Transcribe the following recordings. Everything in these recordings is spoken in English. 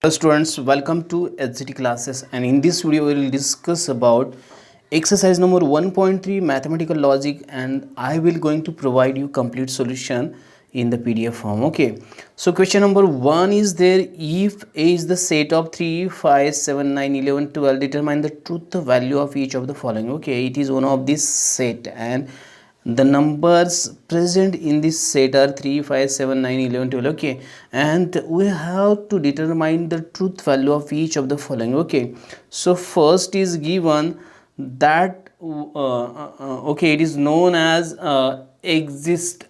Hello students, welcome to HCT classes, and in this video we will discuss about exercise number 1.3 mathematical logic, and I will going to provide you complete solution in the PDF form. Okay, so question number 1 is there: if A is the set of 3, 5, 7, 9, 11, 12, determine the truth value of each of the following. Okay, it is one of this set, and the numbers present in this set are 3, 5, 7, 9, 11, 12. Okay, and we have to determine the truth value of each of the following. Okay, so first is given that okay, it is known as there exist.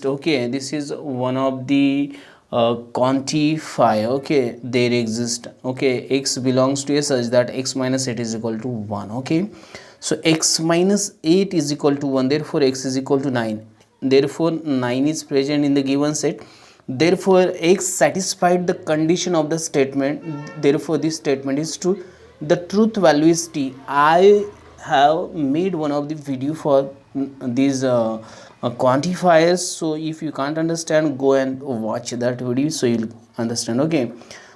Okay, this is one of the quantify. Okay, there exist. Okay, x belongs to a such that x minus 8 is equal to 1. Okay, so x minus 8 is equal to 1, therefore x is equal to 9. Therefore 9 is present in the given set. Therefore x satisfied the condition of the statement. Therefore this statement is true. The truth value is t. I have made one of the video for these quantifiers, so if you can't understand, go and watch that video so you'll understand. Okay,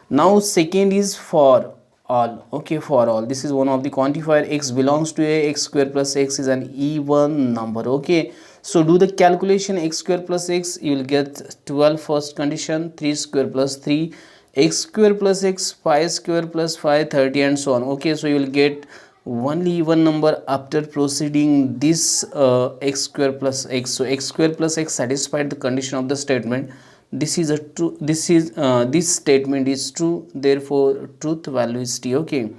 now second is for all. Okay, for all, this is one of the quantifier. X belongs to a, x square plus x is an even number. Okay, so do the calculation. X square plus x, you will get 12 first condition, 3 square plus 3, x square plus x, 5 square plus 5, 30, and so on. Okay, so you will get only even number after proceeding this x square plus x. So x square plus x satisfied the condition of the statement. This is a true, this statement is true, therefore truth value is t. Okay,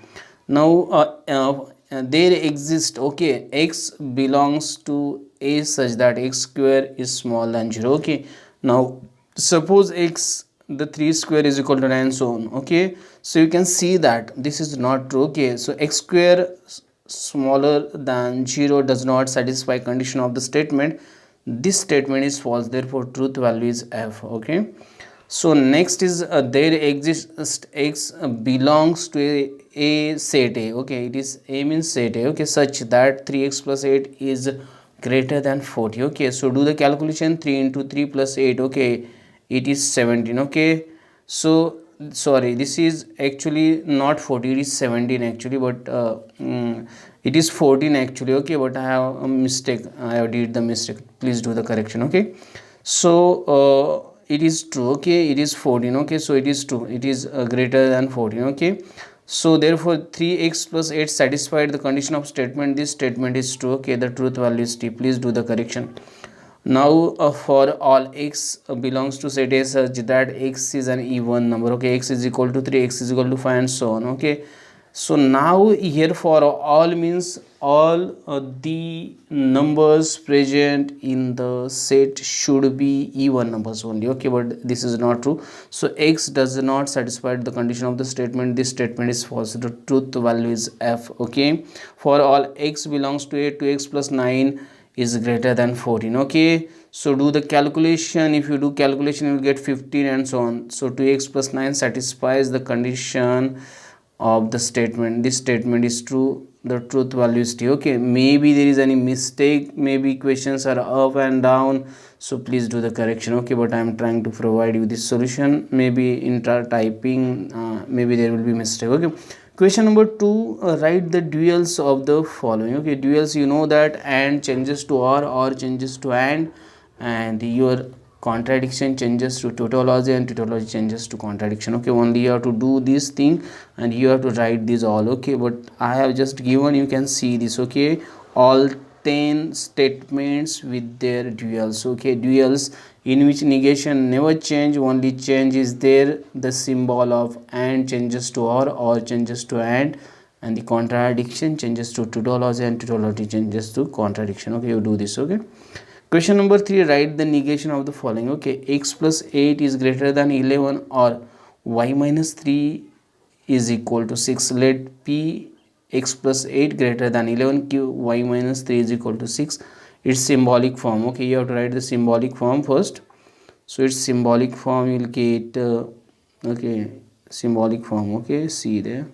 now there exist. Okay, x belongs to a such that x square is smaller than 0. Okay, now suppose x, the 3 square is equal to 9, so on. Okay, so you can see that this is not true. Okay, so x square smaller than 0 does not satisfy condition of the statement. This statement is false, therefore truth value is f. Okay, so next is there exists x belongs to a set a. Okay, it is a means set a. Okay, such that 3x plus 8 is greater than 40. Okay, so do the calculation. 3 into 3 plus 8. Okay, it is 17. Okay, so sorry, this is actually not 40, it is 17 actually, but it is 14 actually. Okay, but I have a mistake, I have did the mistake, please do the correction. Okay, so it is true. Okay, it is 14. Okay, so it is true, it is greater than 14. Okay, so therefore 3x plus 8 satisfied the condition of statement. This statement is true. Okay, the truth value is t. Please do the correction. Now for all x belongs to set a such that x is an even number. Okay, x is equal to 3, x is equal to 5, and so on. Okay, so now here for all means all the numbers present in the set should be even numbers only. Okay, but this is not true, so x does not satisfy the condition of the statement. This statement is false, the truth value is f. Okay, for all x belongs to a, 2x plus 9 is greater than 14. Okay, so do the calculation. If you do calculation, you will get 15, and so on. So 2x plus 9 satisfies the condition of the statement. This statement is true, the truth value is t. Okay, maybe there is any mistake, maybe questions are up and down, so please do the correction. Okay, but I am trying to provide you this solution. Maybe in typing maybe there will be mistake. Okay, question number 2, write the duals of the following. Okay, duals, you know that and changes to or changes to and your contradiction changes to tautology, and tautology changes to contradiction. Okay, only you have to do this thing and you have to write this all. Okay, but I have just given, you can see this. Okay, all 10 statements with their duals. Okay, duals in which negation never change, only change is there, the symbol of and changes to or changes to and the contradiction changes to tautology, and tautology changes to contradiction. Okay, you do this. Okay, question number 3, write the negation of the following. Okay, x plus 8 is greater than 11, or y minus 3 is equal to 6. Let p x plus 8 greater than 11, q y minus 3 is equal to 6. Its symbolic form. Okay, you have to write the symbolic form first. So its symbolic form, you will get okay, symbolic form. Okay, see there.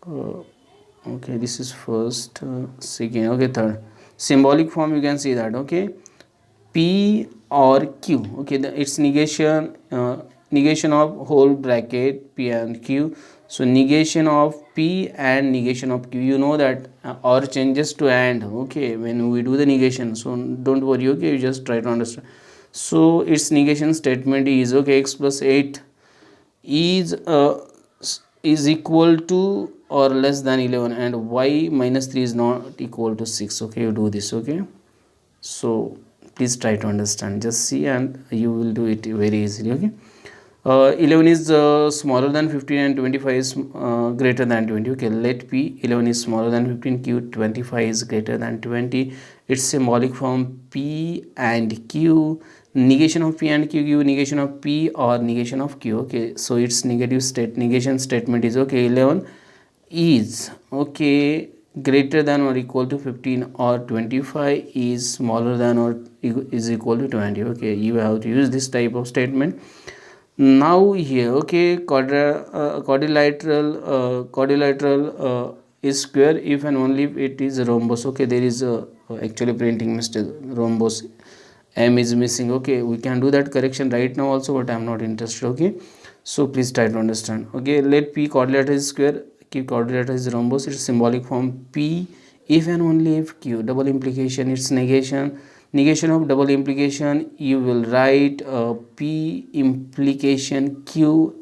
Okay, this is first, second, okay, third. Symbolic form, you can see that. Okay, p or q. Okay, its negation negation of whole bracket p and q. So negation of p and negation of q, you know that or changes to and, okay, when we do the negation. So don't worry, okay, you just try to understand. So its negation statement is, okay, x plus 8 is is equal to or less than 11 and y minus 3 is not equal to 6. Okay, you do this. Okay, so please try to understand, just see and you will do it very easily. Okay, 11 is smaller than 15 and 25 is greater than 20. Okay, let p 11 is smaller than 15, q 25 is greater than 20. Its symbolic form p and q. Negation of p and q give negation of p or negation of q. Okay, so its negation statement is, okay, 11 is, okay, greater than or equal to 15 or 25 is smaller than or is equal to 20. Okay, you have to use this type of statement. Now here, okay, quadrilateral is square if and only if it is rhombus. Okay, there is a actually printing mistake, rhombus, m is missing. Okay, we can do that correction right now also, but I am not interested. Okay, so please try to understand. Okay, let p quadrilateral is square, q quadrilateral is rhombus. Its symbolic form p if and only if q. Double implication, its negation of double implication, you will write p implication q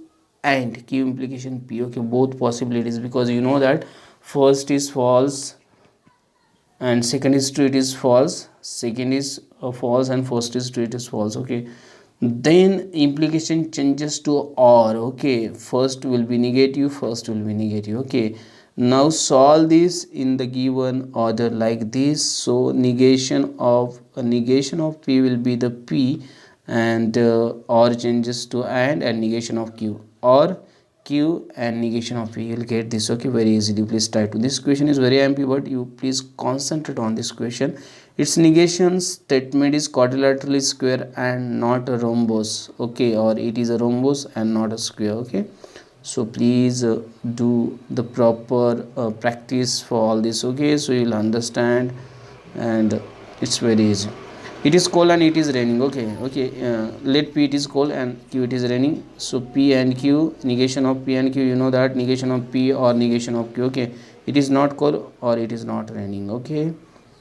and q implication p. Okay, both possibilities, because you know that first is false and second is true, it is false. Second is false and first is true, it is false. Okay, then implication changes to or. Okay, first will be negative, first will be negative. Okay, now solve this in the given order like this. So negation of p will be the p and or changes to and negation of q, or q and negation of p. You'll get this. Okay, very easily. Please try to. This question is very MP, but you please concentrate on this question. Its negation statement is quadrilateral is square and not a rhombus. Okay, or it is a rhombus and not a square. Okay, so please do the proper practice for all this. Okay, so you'll understand, and it's very easy. It is cold and it is raining. Okay, let p it is cold and q it is raining. So p and q, negation of p and q, you know that negation of p or negation of q. Okay, it is not cold or it is not raining. Okay,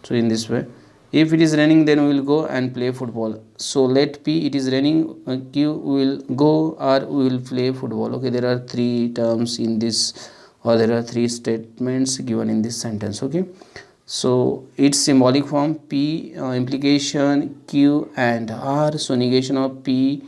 so in this way, if it is raining, then we will go and play football. So let p it is raining, q will go or we will play football. Okay, there are three terms in this, or there are three statements given in this sentence. Okay, so its symbolic form p implication q and r. So negation of p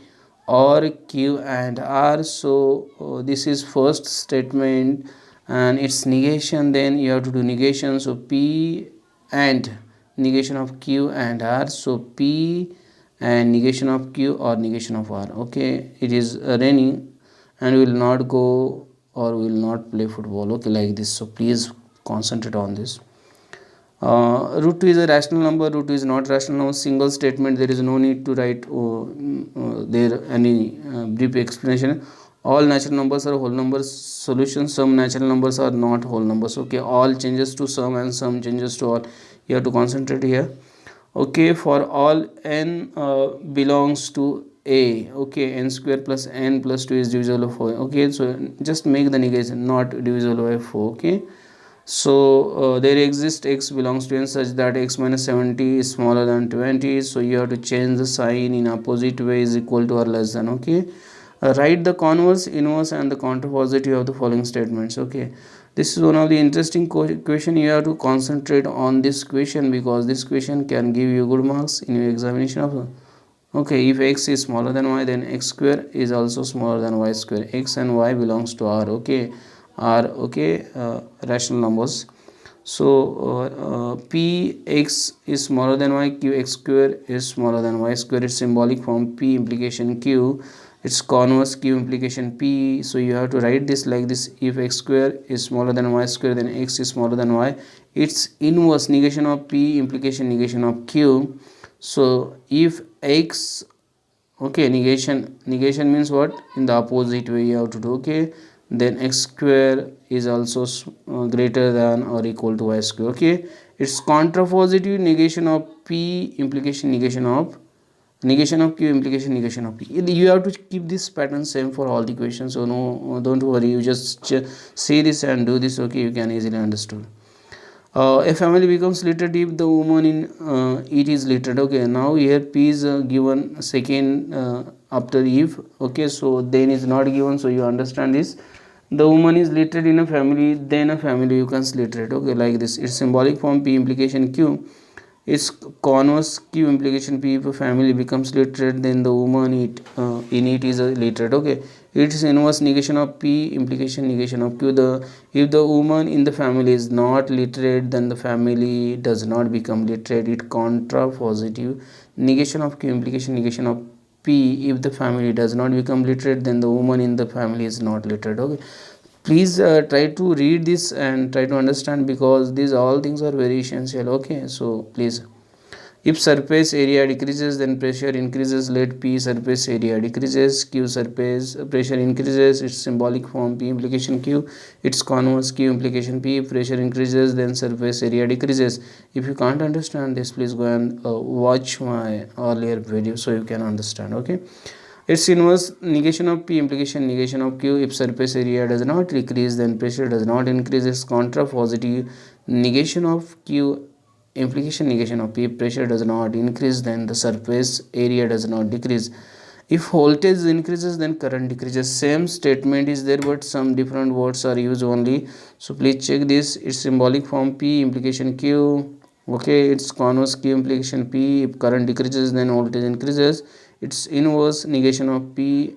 or q and r. So this is first statement and its negation, then you have to do negation. So p and negation of q and r. So p and negation of q or negation of r. Okay, it is raining and we will not go or we will not play football. Okay, like this. So please concentrate on this. Root 2 is a rational number, root 2 is not rational number. Single statement, there is no need to write there any brief explanation. All natural numbers are whole numbers. Solution, some natural numbers are not whole numbers. Okay, all changes to some and some changes to all. You have to concentrate here. Okay, for all n belongs to a. Okay, n square plus n plus 2 is divisible by 4. Okay, so just make the negation, not divisible by 4. Okay, so there exists x belongs to n such that x minus 70 is smaller than 20. So you have to change the sign in opposite way, is equal to or less than. Okay, write the converse, inverse and the counterpositive of the following statements. Okay, this is one of the interesting question. You have to concentrate on this question because this question can give you good marks in your examination of. Okay, if x is smaller than y, then x square is also smaller than y square. X and y belongs to r. Okay, are, okay, rational numbers. So p x is smaller than y, q x square is smaller than y square. Its symbolic form p implication q, its converse q implication p. So you have to write this like this: if x square is smaller than y square, then x is smaller than y. Its inverse, negation of p implication negation of q. So if x, okay, negation means what? In the opposite way you have to do. Okay, then x square is also greater than or equal to y square. Okay, its contrapositive, negation of p implication negation of negation of q, implication negation of p. You have to keep this pattern same for all the questions, so no, don't worry, you just see this and do this. Okay, you can easily understood. A family becomes literate if the woman in it is literate. Okay, now here p is given second after if. Okay, so then is not given, so you understand this. The woman is literate in a family, then a family becomes literate. Okay, like this. It's symbolic form p, implication q. It's converse q, implication p. If a family becomes literate, then the woman in it is a literate. Okay, it's inverse negation of p, implication negation of q. The if the woman in the family is not literate, then the family does not become literate. It contra positive negation of q, implication negation of p. If the family does not become literate, then the woman in the family is not literate. Okay, please try to read this and try to understand, because these all things are very essential. Okay, so please, if surface area decreases, then pressure increases. Let p surface area decreases, q surface pressure increases. Its symbolic form p, implication q. Its converse q, implication p. If pressure increases, then surface area decreases. If you can't understand this, please go and watch my earlier video so you can understand. Okay, its inverse negation of p, implication negation of q. If surface area does not decrease, then pressure does not increase. Its contra positive negation of q, implication negation of p. If pressure does not increase, then the surface area does not decrease. If voltage increases, then current decreases. Same statement is there, but some different words are used only, so please check this. Its symbolic form p, implication q. Okay, its converse q, implication p. If current decreases, then voltage increases. Its inverse negation of p,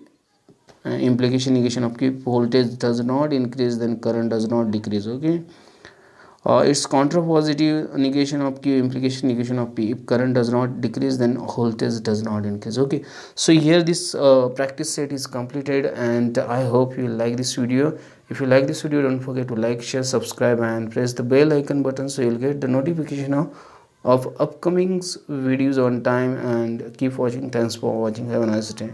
implication negation of q. If voltage does not increase, then current does not decrease. Okay, its contrapositive negation of q, implication negation of p. If current does not decrease, then voltage does not increase. Okay, so here this practice set is completed, and I hope you like this video. If you like this video, don't forget to like, share, subscribe, and press the bell icon button so you'll get the notification of upcoming videos on time. And keep watching. Thanks for watching. Have a nice day.